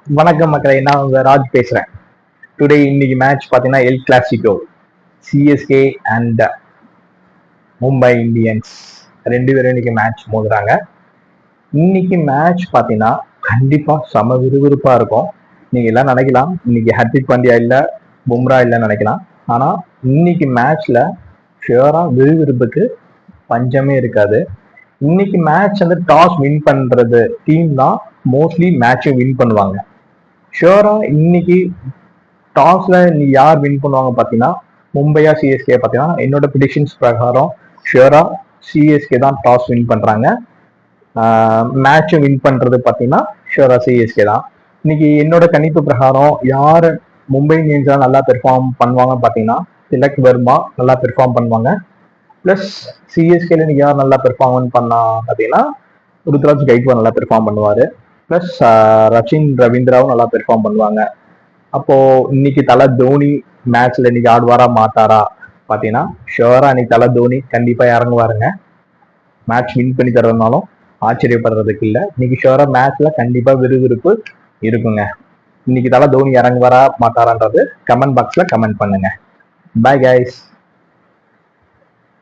வணக்கம் மக்களே, நான் உங்க ராஜ் பேசுறேன். டுடே இன்னைக்கு மேட்ச் பார்த்தீங்கன்னா L Clasico CSK and Mumbai Indians ரெண்டு பேரும் இன்னைக்கு மேட்ச் மோதுறாங்க. இன்னைக்கு மேட்ச் பார்த்தீங்கன்னா கண்டிப்பா செம விறுவிறுப்பா இருக்கும். நீங்க எல்லாம் நினைக்கலாம் இன்னைக்கு ஹர்திக் பாண்டியா இல்ல, பும்ரா இல்லைன்னு நினைக்கலாம். ஆனா இன்னைக்கு மேட்ச்ல ஷியரா விறுவிறுப்புக்கு பஞ்சமே இருக்காது. இன்னைக்கு மேட்ச் வந்து டாஸ் வின் பண்றது டீம் தான் மோஸ்ட்லி மேட்சை வின் பண்ணுவாங்க. ஷியோரா இன்னைக்கு டாஸ்ல நீ யார் வின் பண்ணுவாங்க பாத்தீங்கன்னா மும்பையா சிஎஸ்கே பாத்தீங்கன்னா என்னோட ப்ரிடிக்ஷன்ஸ் பிரகாரம் ஷியோரா சிஎஸ்கே தான் டாஸ் வின் பண்றாங்க. மேட்ச் வின் பண்றது பாத்தீங்கன்னா ஷியோரா சிஎஸ்கே தான். இன்னைக்கு என்னோட கணிப்பு பிரகாரம் யாரு மும்பை இந்தியன்ஸ் நல்லா பெர்ஃபார்ம் பண்ணுவாங்க பாத்தீங்கன்னா திலக் வர்மா நல்லா பெர்ஃபார்ம் பண்ணுவாங்க. பிளஸ் சிஎஸ்கேல நீ யார் நல்லா பெர்ஃபார்மன்ஸ் பண்ணா பாத்தீங்கன்னா ருத்ராஜ் கைக்வா நல்லா பெர்ஃபார்ம் பண்ணுவாரு. பிளஸ் ரச்சின் ரவீந்திராவும் நல்லா பெர்ஃபார்ம் பண்ணுவாங்க. அப்போ இன்னைக்கு தலை தோனி மேட்ச்ல இன்னைக்கு ஆடுவாரா மாட்டாரா பாத்தீங்கன்னா ஷுவரா இன்னைக்கு தலை தோனி கண்டிப்பா இறங்குவாருங்க. மேட்ச் வின் பண்ணி தரதுனாலும் ஆச்சரியப்படுறதுக்கு இல்லை. இன்னைக்கு ஷுவரா மேட்ச்ல கண்டிப்பா விறுவிறுப்பு இருக்குங்க. இன்னைக்கு தலை தோனி இறங்குவாரா மாட்டாரான்றது கமெண்ட் பாக்ஸ்ல கமெண்ட் பண்ணுங்க. Bye guys.